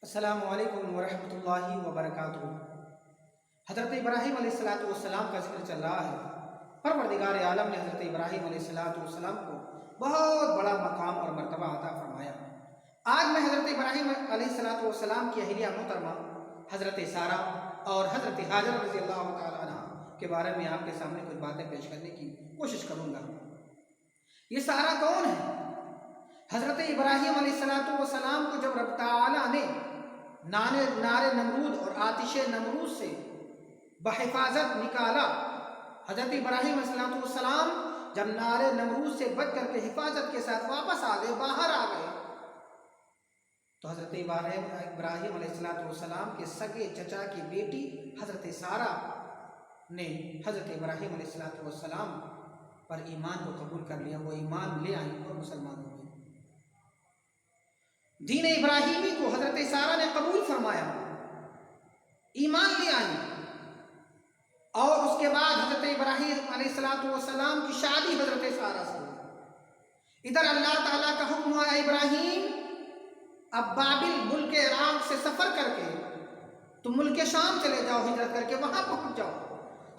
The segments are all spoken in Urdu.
السلام علیکم ورحمۃ اللہ وبرکاتہ۔ حضرت ابراہیم علیہ السلام کا ذکر چل رہا ہے۔ پروردگار عالم نے حضرت ابراہیم علیہ السلام کو بہت بڑا مقام اور مرتبہ عطا فرمایا۔ آج میں حضرت ابراہیم علیہ السلام کی اہلیہ محترمہ حضرت سارہ اور حضرت ہاجر رضی اللہ تعالیٰ عنہ کے بارے میں آپ کے سامنے کچھ باتیں پیش کرنے کی کوشش کروں گا۔ یہ سارہ کون ہے؟ حضرت ابراہیم علیہ السلام کو جب رب تعالیٰ نے نار نمرود اور آتش نمرود سے بحفاظت نکالا، حضرت ابراہیم علیہ السلام جب نار نمرود سے بچ کر کے حفاظت کے ساتھ واپس آ گئے، باہر آ گئے، تو حضرت ابراہیم علیہ السلام کے سگے چچا کی بیٹی حضرت سارہ نے حضرت ابراہیم علیہ السلام پر ایمان کو قبول کر لیا۔ وہ ایمان لے آئی اور مسلمان ہو گئی۔ دین ابراہیمی کو حضرت سارہ نے قبول فرمایا، ایمان لے آئی، اور اس کے بعد حضرت ابراہیم علیہ السلام کی شادی حضرت سارہ سے ہوئی۔ ادھر اللہ تعالیٰ کا حکم ہوا، ابراہیم اب بابل ملک عراق سے سفر کر کے تم ملک شام چلے جاؤ، ہجرت کر کے وہاں پہنچ جاؤ۔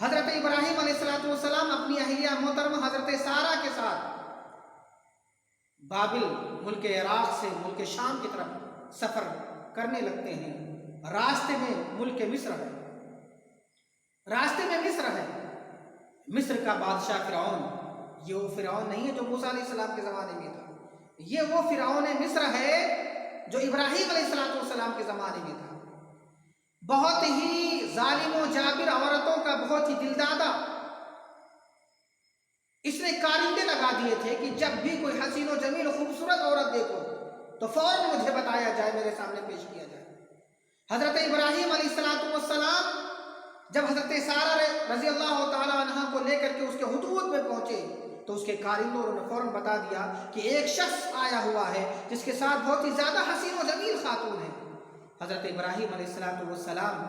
حضرت ابراہیم علیہ السلام اپنی اہلیہ محترمہ حضرت سارہ کے ساتھ بابل ملک عراق سے ملک شام کی طرف سفر کرنے لگتے ہیں۔ راستے میں ملک مصر ہے، مصر کا بادشاہ فرعون، یہ وہ فرعون نہیں ہے جو موسیٰ علیہ السلام کے زمانے میں تھا، یہ وہ فرعون مصر ہے جو ابراہیم علیہ السلام کے زمانے میں تھا۔ بہت ہی ظالم و جابر، عورتوں کا بہت ہی دلدادہ۔ اس نے کارندے لگا دیے تھے کہ جب بھی کوئی حسین و جمیل و خوبصورت عورت دیکھو تو فوراً مجھے بتایا جائے، میرے سامنے پیش کیا جائے۔ حضرت ابراہیم علیہ السلام جب حضرت سارہ رضی اللہ تعالیٰ عنہ کو لے کر کے اس کے حدود میں پہنچے تو اس کے کارندوں نے فوراً بتا دیا کہ ایک شخص آیا ہوا ہے جس کے ساتھ بہت ہی زیادہ حسین و جمیل خاتون ہے۔ حضرت ابراہیم علیہ السلام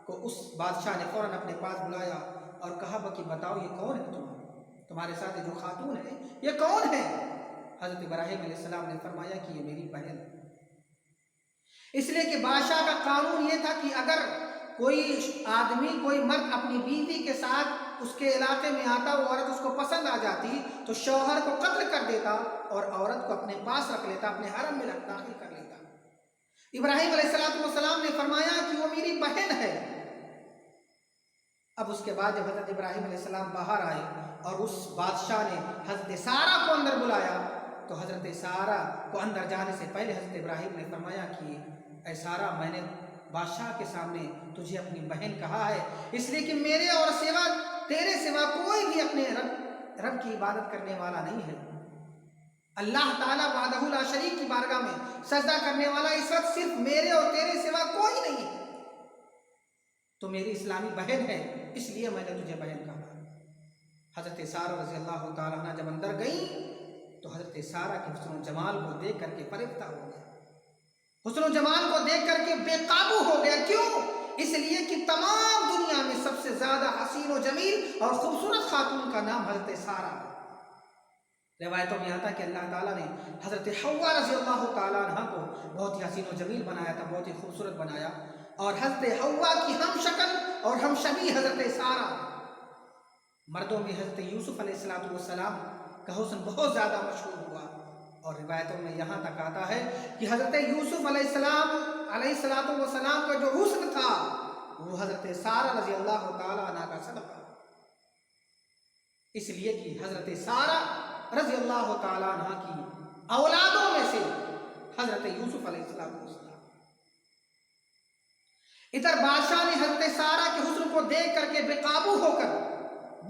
کو اس بادشاہ نے فوراً اپنے پاس بلایا اور کہا کہ بتاؤ یہ کون ہے تمہارے ساتھ جو خاتون ہے یہ کون ہے؟ حضرت ابراہیم علیہ السلام نے فرمایا کہ یہ میری بہن، اس لیے کہ بادشاہ کا قانون یہ تھا کہ اگر کوئی آدمی، کوئی مرد اپنی بیوی کے ساتھ اس کے علاقے میں آتا، وہ عورت اس کو پسند آ جاتی تو شوہر کو قتل کر دیتا اور عورت کو اپنے پاس رکھ لیتا، اپنے حرم میں داخل کر لیتا۔ ابراہیم علیہ السلام نے فرمایا کہ وہ میری بہن ہے۔ اب اس کے بعد جب حضرت ابراہیم علیہ السلام باہر آئے اور اس بادشاہ نے حضرت سارہ کو اندر بلایا تو حضرت سارہ کو اندر جانے سے پہلے حضرت ابراہیم نے فرمایا کہ اے سارہ، میں نے بادشاہ کے سامنے تجھے اپنی بہن کہا ہے، اس لیے کہ میرے اور تیرے سوا کوئی بھی اپنے رب کی عبادت کرنے والا نہیں ہے۔ اللہ تعالیٰ وحدہ لا شریک کی بارگاہ میں سجدہ کرنے والا اس وقت صرف میرے اور تیرے سوا کوئی نہیں ہے، تو میری اسلامی بہن ہے، اس لیے میں نے تجھے بہن کہا۔ حضرت سارہ رضی اللہ تعالیٰ عنہ جب اندر گئیں تو حضرت سارہ کے حسن و جمال کو دیکھ کر کے فریفتہ ہو گیا، حسن و جمال کو دیکھ کر کے بے قابو ہو گیا۔ کیوں؟ اس لیے کہ تمام دنیا میں سب سے زیادہ حسین و جمیل اور خوبصورت خاتون کا نام حضرت سارہ ہے۔ روایتوں میں آتا ہے کہ اللہ تعالیٰ نے حضرت حوا رضی اللہ تعالیٰ عنہ کو بہت ہی حسین و جمیل بنایا تھا، بہت ہی خوبصورت بنایا، اور حضرت حوا کی ہم شکل اور ہم شبیہ حضرت سارہ۔ مردوں میں حضرت یوسف علیہ السلام کا حسن بہت زیادہ مشہور ہوا، اور روایتوں میں یہاں تک آتا ہے کہ حضرت یوسف علیہ السلام کا جو حسن تھا وہ حضرت سارہ رضی اللہ تعالیٰ عنہ کا صدقہ، اس لیے کہ حضرت سارہ رضی اللہ تعالیٰ عنہ کی اولادوں میں سے حضرت یوسف علیہ السلام۔ ادھر بادشاہ نے حضرت سارہ کے حسن کو دیکھ کر کے بے قابو ہو کر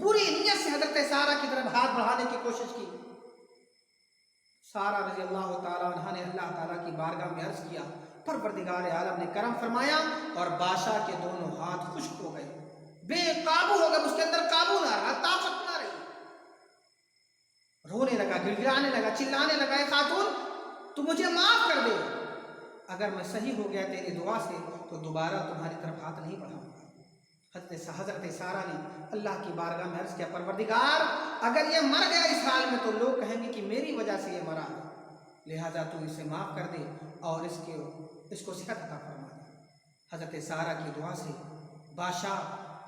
بری نیت سے حضرت سارہ کی طرف ہاتھ بڑھانے کی کوشش کی۔ سارہ رضی اللہ تعالیٰ عنہ نے اللہ تعالیٰ کی بارگاہ میں عرض کیا، پروردگار عالم نے کرم فرمایا اور بادشاہ کے دونوں ہاتھ خشک ہو گئے، بے قابو ہو گئے، اس کے اندر قابو نہ رہا، طاقت نہ رہی، رونے لگا، گڑگڑانے لگا، چلانے لگا، اے خاتون تو مجھے معاف کر دے، اگر میں صحیح ہو گیا تیری دعا سے تو دوبارہ تمہاری طرف ہاتھ نہیں بڑھاؤں گا۔ حضرت سارہ نے اللہ کی بارگاہ میں عرض کیا، پروردگار اگر یہ مر گیا اس حال میں تو لوگ کہیں گے کہ میری وجہ سے یہ مرا ہے، لہذا تو اسے معاف کر دے اور اس کو صحت عطا فرما دے۔ حضرت سارہ کی دعا سے بادشاہ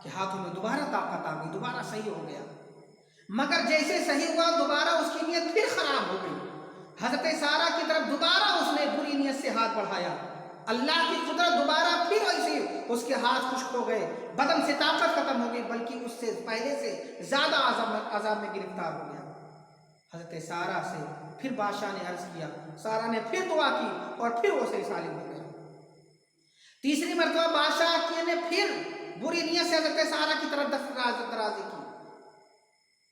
کے ہاتھوں میں دوبارہ طاقت آ گئی، دوبارہ صحیح ہو گیا، مگر جیسے صحیح ہوا دوبارہ اس کی نیت پھر خراب ہو گئی۔ حضرت سارہ کی طرف دوبارہ اس نے بری نیت سے ہاتھ بڑھایا، اللہ کی قدرت دوبارہ پھر ایسے اس کے ہاتھ خشک ہو گئے، بدن سے طاقت ختم ہو گئی، بلکہ اس سے پہلے سے زیادہ عذاب میں گرفتار ہو گیا۔ حضرت سارہ سے پھر بادشاہ نے عرض کیا، سارہ نے پھر دعا کی اور پھر وہ صحیح سالم ہو گیا۔ تیسری مرتبہ بادشاہ نے پھر بری نیت سے حضرت سارہ کی طرف درازی کی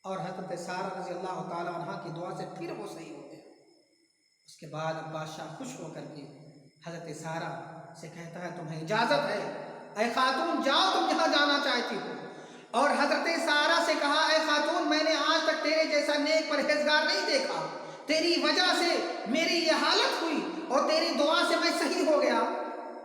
اور حضرت سارہ رضی اللہ تعالیٰ عنہ کی دعا سے پھر وہ صحیح ہو گیا۔ اس کے بعد بادشاہ خوش ہو کر کے حضرت سارہ سے کہتا ہے تمہیں اجازت ہے، اے خاتون جاؤ تم جہاں جانا چاہتی ہو۔ اور حضرت سارہ سے کہا اے خاتون میں نے آج تک تیرے جیسا نیک پرہیزگار نہیں دیکھا، تیری وجہ سے میری یہ حالت ہوئی اور تیری دعا سے میں صحیح ہو گیا۔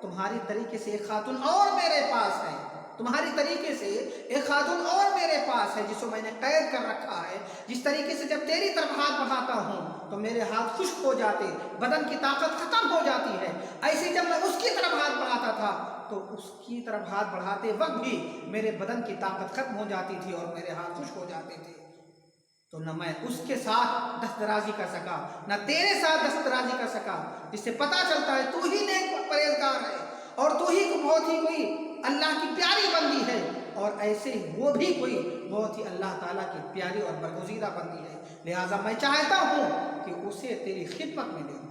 تمہاری طریقے سے ایک خاتون اور میرے پاس ہے، تمہاری طریقے سے ایک خاتون اور میرے پاس ہے جس کو میں نے قید کر رکھا ہے۔ جس طریقے سے جب تیری طرف ہاتھ بڑھاتا ہوں تو میرے ہاتھ خشک ہو جاتے، بدن کی طاقت ختم ہو جاتی ہے، ایسے جب میں اس کی طرف ہاتھ بڑھاتا تھا تو اس کی طرف ہاتھ بڑھاتے وقت بھی میرے بدن کی طاقت ختم ہو جاتی تھی اور میرے ہاتھ خشک ہو جاتے تھے۔ تو نہ میں اس کے ساتھ دست درازی کر سکا، نہ تیرے ساتھ دست درازی کر سکا، جس سے پتہ چلتا ہے تو ہی نیک پرہیزگار ہے اور تو ہی بہت ہی کوئی اللہ کی پیاری بندی ہے، اور ایسے وہ بھی کوئی بہت ہی اللہ تعالیٰ کی پیاری اور برگزیدہ بندی ہے، لہٰذا میں چاہتا ہوں کہ اسے تیری خدمت میں دے دوں۔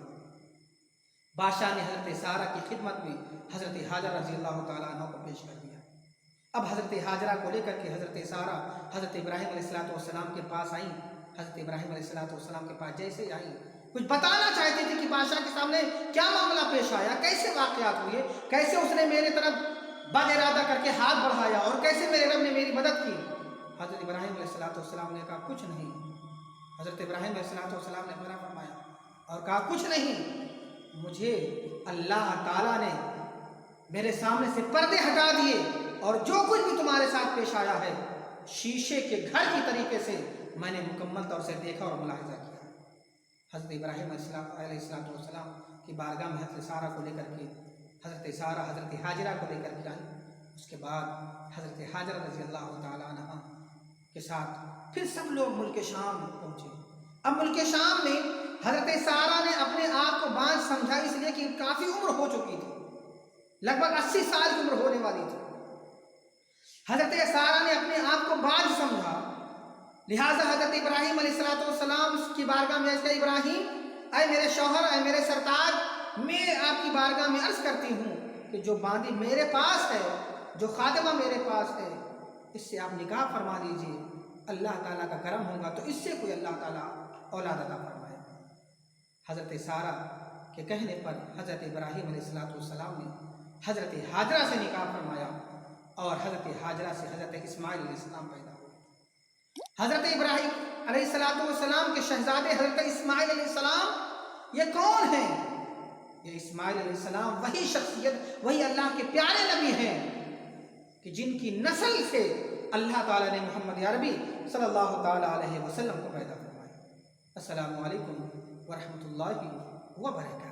بادشاہ نے حضرت سارہ کی خدمت میں حضرت حاجرہ رضی اللہ تعالیٰ عنہ کو پیش کر دیا۔ اب حضرت حاجرہ کو لے کر کے حضرت سارہ حضرت ابراہیم علیہ السلام کے پاس آئیں۔ حضرت ابراہیم علیہ السلام کے پاس جیسے آئیں کچھ بتانا چاہتی تھی کہ بادشاہ کے سامنے کیا معاملہ پیش آیا، کیسے واقعات ہوئے، کیسے اس نے میرے طرف بد ارادہ کر کے ہاتھ بڑھایا اور کیسے میرے رب نے میری مدد کی۔ حضرت ابراہیم علیہ السلام نے کہا کچھ نہیں۔ حضرت ابراہیم علیہ السلام نے منع فرمایا اور کہا کچھ نہیں، مجھے اللہ تعالیٰ نے میرے سامنے سے پردے ہٹا دیے اور جو کچھ بھی تمہارے ساتھ پیش آیا ہے شیشے کے گھر کی طریقے سے میں نے مکمل طور سے دیکھا اور ملاحظہ کیا۔ حضرت ابراہیم علیہ السلام کی بارگاہ میں حضرت سارہ کو لے کر کے حضرت سارہ حضرت حاجرہ کو لے کر کے آئی۔ اس کے بعد حضرت حاجرہ رضی اللہ تعالیٰ عنہ کے ساتھ پھر سب لوگ ملک شام پہنچے۔ اب ملک شام میں حضرت سارہ نے اپنے آپ کو بانجھ سمجھا، اس لیے کہ کافی عمر ہو چکی تھی، لگ بھگ 80 سال کی عمر ہونے والی تھی۔ حضرت سارہ نے اپنے آپ کو بانجھ سمجھا، لہٰذا حضرت ابراہیم علیہ السلام کی بارگاہ میں عرض کیا، ابراہیم اے میرے شوہر، اے میرے سرتاج، میں آپ کی بارگاہ میں عرض کرتی ہوں کہ جو باندی میرے پاس ہے، جو خادمہ میرے پاس ہے، اس سے آپ نکاح فرما دیجیے، اللہ تعالیٰ کا کرم ہوگا تو اس سے کوئی اللہ تعالیٰ اولاد عطا فرمائے۔ حضرت سارہ کے کہنے پر حضرت ابراہیم علیہ السلام نے حضرت حاجرہ سے نکاح فرمایا اور حضرت حاجرہ سے حضرت اسماعیل علیہ السلام پیدا ہوئے۔ حضرت ابراہیم علیہ السلام کے شہزادے حضرت اسماعیل علیہ السلام یہ کون ہیں؟ یہ اسماعیل علیہ السلام وہی شخصیت، وہی اللہ کے پیارے نبی ہیں کہ جن کی نسل سے اللہ تعالیٰ نے محمد عربی صلی اللہ تعالیٰ علیہ وسلم کو پیدا فرمایا۔ السلام علیکم ورحمۃ اللہ وبرکاتہ۔